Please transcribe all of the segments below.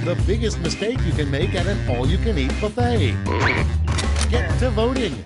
The biggest mistake you can make at an all-you-can-eat buffet. Get to voting.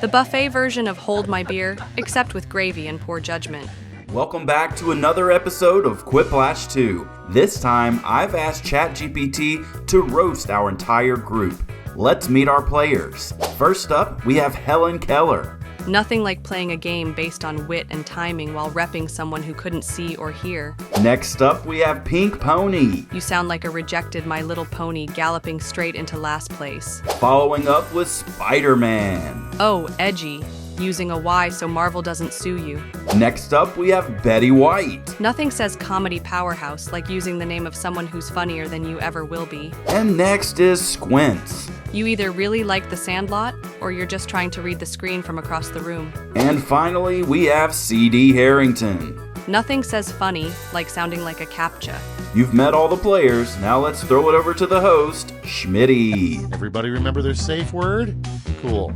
The buffet version of Hold My Beer, except with gravy and poor judgment. Welcome back to another episode of Quiplash 2. This time, I've asked ChatGPT to roast our entire group. Let's meet our players. First up, we have Helen Keller. Nothing like playing a game based on wit and timing while repping someone who couldn't see or hear. Next up, we have Pink Pony. You sound like a rejected My Little Pony galloping straight into last place. Following up with Spider-Man. Oh, edgy. Using a Y so Marvel doesn't sue you. Next up, we have Betty White. Nothing says comedy powerhouse like using the name of someone who's funnier than you ever will be. And next is Squints. You either really like The Sandlot, or you're just trying to read the screen from across the room. And finally, we have C.D. Harrington. Nothing says funny like sounding like a CAPTCHA. You've met all the players, now let's throw it over to the host, Schmitty. Everybody remember their safe word? Cool.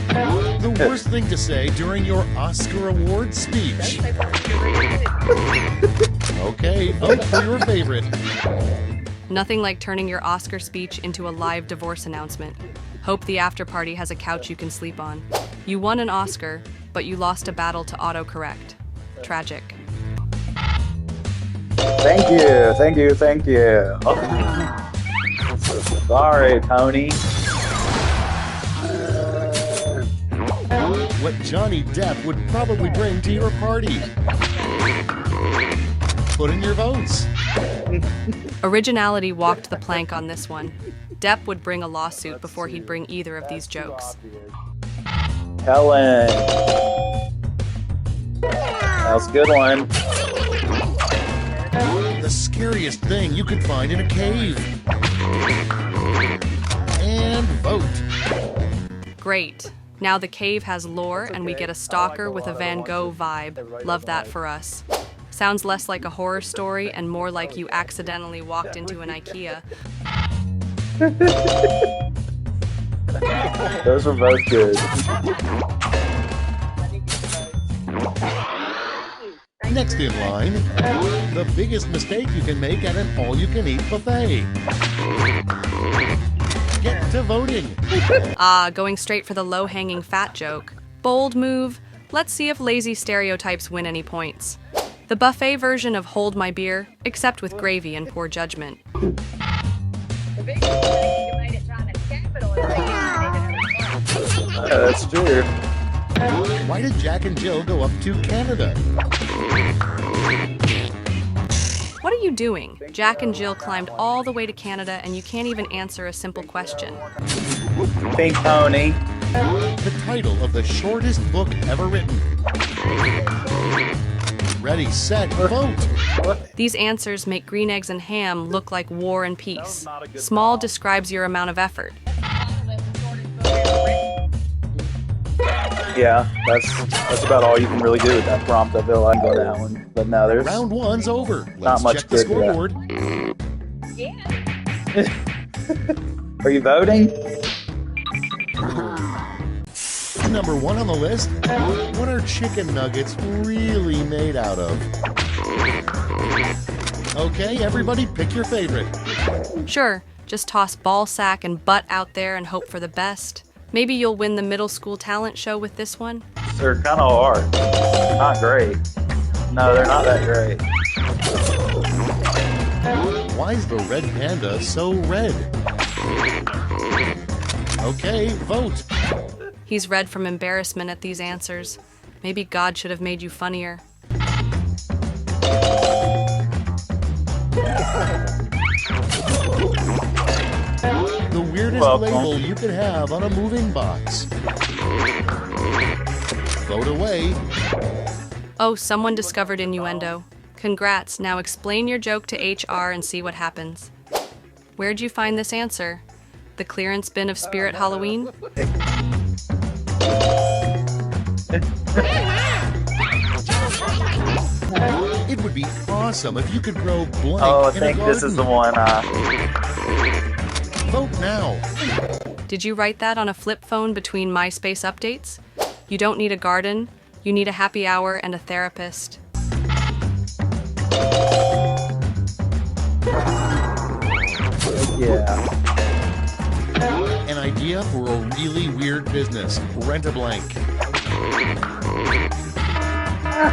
The worst thing to say during your Oscar award speech. Okay, vote for your favorite. Nothing like turning your Oscar speech into a live divorce announcement. Hope the after party has a couch you can sleep on. You won an Oscar, but you lost a battle to autocorrect. Tragic. Thank you. Oh. Sorry, Tony. What Johnny Depp would probably bring to your party. Put in your votes. Originality walked the plank on this one. Depp would bring a lawsuit before he'd bring either of these jokes. Helen. That was a good one. The scariest thing you could find in a cave. And vote. Great. Now the cave has lore and we get a stalker with a Van Gogh vibe. Love that for us. Sounds less like a horror story and more like you accidentally walked into an IKEA. Those were both good. Next in line, the biggest mistake you can make at an all-you-can-eat buffet. Get to voting. Going straight for the low-hanging fat joke. Bold move. Let's see if lazy stereotypes win any points. The buffet version of Hold My Beer, except with gravy and poor judgment. That's true. Why did Jack and Jill go up to Canada? What are you doing? Jack and Jill climbed all the way to Canada and you can't even answer a simple question. Pink Pony. The title of the shortest book ever written. Ready, set, vote. These answers make green eggs and ham look like war and peace. Small describes your amount of effort. Yeah, that's about all you can really do with that prompt. I feel like on that one, but no, there's Round one's over. not Let's much check the good to that. scoreboard. Are you voting? Number one on the list, what are chicken nuggets really made out of? Okay, everybody pick your favorite. Sure, just toss ball sack and butt out there and hope for the best. Maybe you'll win the middle school talent show with this one. They're kind of hard. Not great. No, they're not that great. Why is the red panda so red? Okay, vote. He's red from embarrassment at these answers. Maybe God should have made you funnier. The weirdest label you could have on a moving box. Vote away. Oh, someone discovered innuendo. Congrats, now explain your joke to HR and see what happens. Where'd you find this answer? The clearance bin of Spirit Halloween? It would be awesome if you could grow blank Oh, I in a think this is the garden. one. Vote now. Did you write that on a flip phone between MySpace updates? You don't need a garden, you need a happy hour and a therapist. Yeah. An idea for a really weird business. Rent a blank.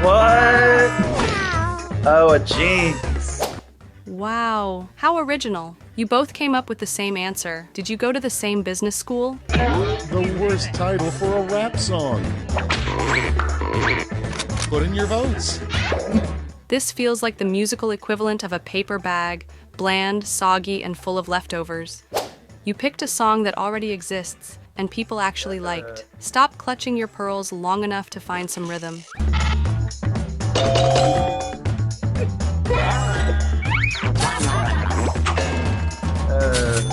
What? Oh, a jinx. Wow, how original. You both came up with the same answer. Did you go to the same business school? The worst title for a rap song. Put in your votes. This feels like the musical equivalent of a paper bag, bland, soggy, and full of leftovers. You picked a song that already exists, and people actually liked. Stop clutching your pearls long enough to find some rhythm.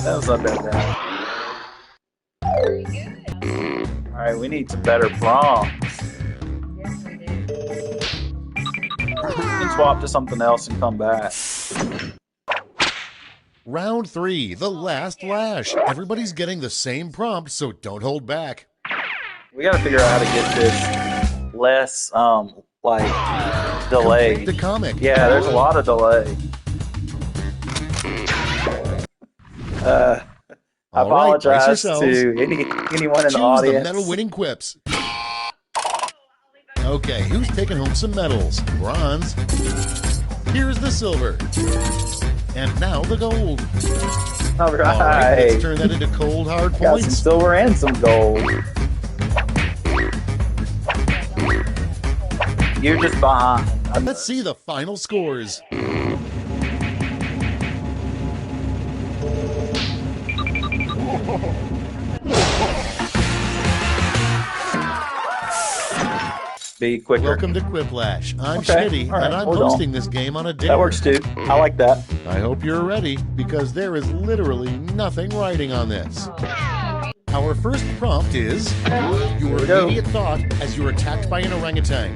That was not that bad. Alright, we need some better prompts. We can swap to something else and come back. Round 3, the last lash. Everybody's getting the same prompt, so don't hold back. We gotta figure out how to get this less, like, delayed. Complete the comic. Yeah, there's a lot of delay. I All right, brace apologize yourselves. to anyone in Choose the the audience. medal-winning quips. Okay, who's taking home some medals? Bronze. Here's the silver. And now the gold. All All right, let's right. turn that into cold, hard Got some points. silver and some gold. You're just behind. Let's see the final scores. Be quicker. Welcome to Quiplash. I'm Okay, Schmitty, all right, and I'm hold on. hosting this game on a dare. That works too. I like that. I hope you're ready, because there is literally nothing writing on this. Our first prompt is your go. immediate thought as you're attacked by an orangutan.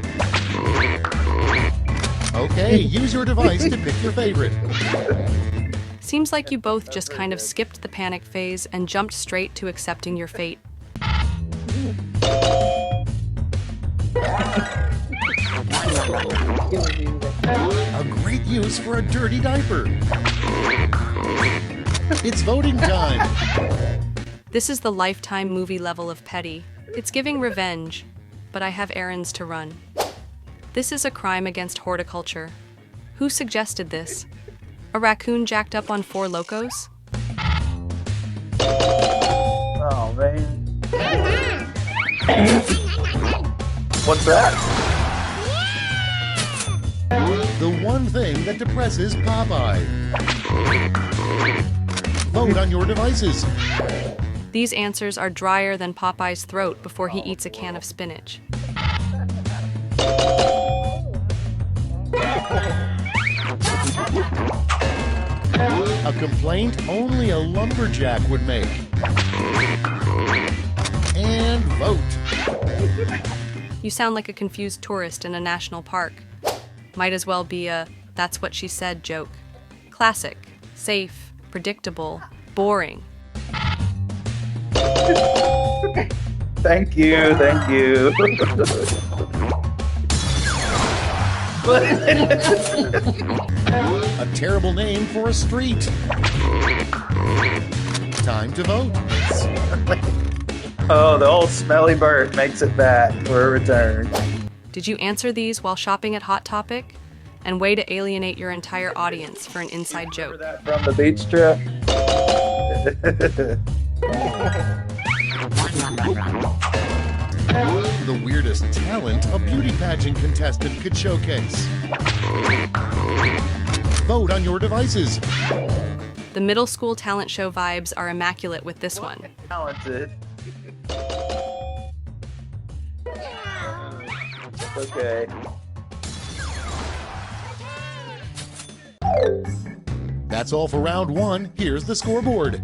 Okay, use your device to pick your favorite. Seems like you both just kind of skipped the panic phase and jumped straight to accepting your fate. A great use for a dirty diaper. It's voting time. This is the Lifetime movie level of petty. It's giving revenge, but I have errands to run. This is a crime against horticulture. Who suggested this? A raccoon jacked up on 4 Locos? Oh, man. What's that? The one thing that depresses Popeye. Vote on your devices. These answers are drier than Popeye's throat before he eats a can of spinach. A complaint only a lumberjack would make. And vote. You sound like a confused tourist in a national park. Might as well be a "that's what she said" joke. Classic, safe, predictable, boring. Thank you, thank you. A terrible name for a street. Time to vote. Oh, the old smelly bird makes it back for a return. Did you answer these while shopping at Hot Topic? And way to alienate your entire audience for an inside Remember joke. that from the beach trip? The weirdest talent a beauty pageant contestant could showcase. Vote on your devices. The middle school talent show vibes are immaculate with this one. Talented. Okay. That's all for round 1. Here's the scoreboard.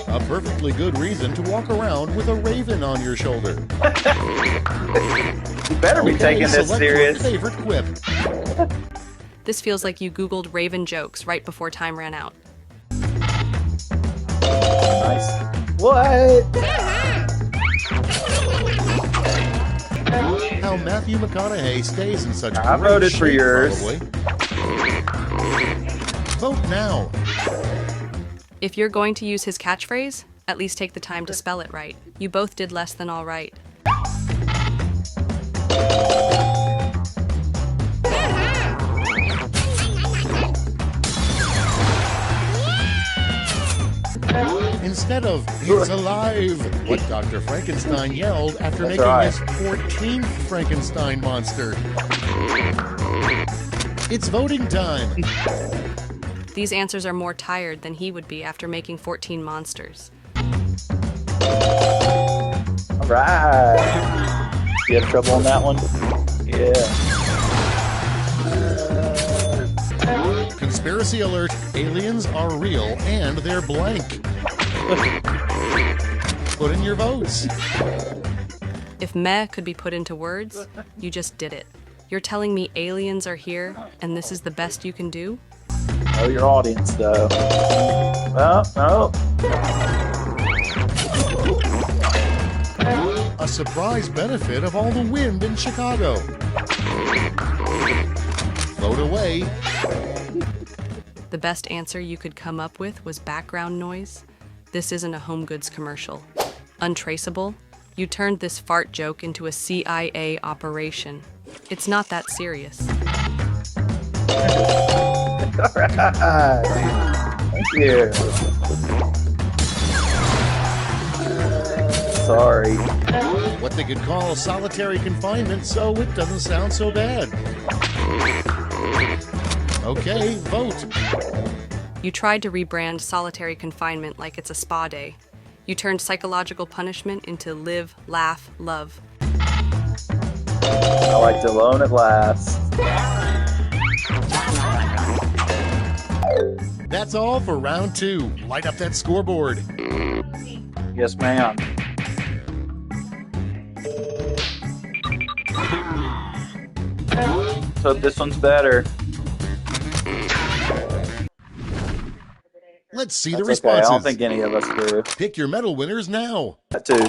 A perfectly good reason to walk around with a raven on your shoulder. You better be taking this select serious. your favorite quip. This feels like you Googled Raven jokes right before time ran out. Nice. What? How Matthew McConaughey stays in such I great voted for shape, yours. probably. Vote now. If you're going to use his catchphrase, at least take the time to spell it right. You both did less than all right. Instead of, it's alive, what Dr. Frankenstein yelled after That's making right. his 14th Frankenstein monster. It's voting time. These answers are more tired than he would be after making 14 monsters. All right. You have trouble on that one? Yeah. Conspiracy alert, aliens are real and they're blank. Put in your votes. If meh could be put into words, you just did it. You're telling me aliens are here and this is the best you can do? Know your audience, though. Oh. A surprise benefit of all the wind in Chicago. Vote away. The best answer you could come up with was background noise. This isn't a home goods commercial. Untraceable? You turned this fart joke into a CIA operation. It's not that serious. All right. Thank you. Sorry. What they could call solitary confinement, so it doesn't sound so bad. Okay, vote. You tried to rebrand solitary confinement like it's a spa day. You turned psychological punishment into live, laugh, love. I like to alone at last. That's all for round 2. Light up that scoreboard. Yes, ma'am. So this one's better. Let's see the That's okay. I responses. don't think any of us do. Pick your medal winners now. That too.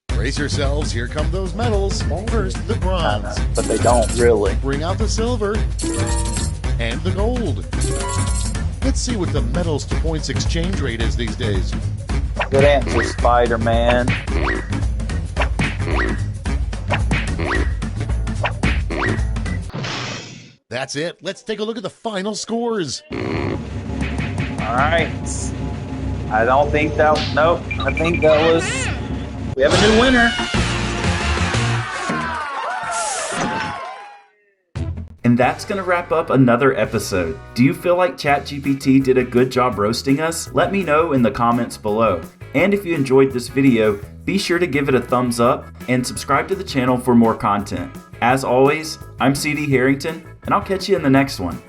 Brace yourselves, here come those medals. First, the bronze. But they don't really. Bring out the silver. And the gold. Let's see what the medals to points exchange rate is these days. Good answer, Spider-Man. That's it. Let's take a look at the final scores. All right. I don't think that. Nope. I think that was. We have a new winner. And that's going to wrap up another episode. Do you feel like ChatGPT did a good job roasting us? Let me know in the comments below. And if you enjoyed this video, be sure to give it a thumbs up and subscribe to the channel for more content. As always, I'm CD Harrington, and I'll catch you in the next one.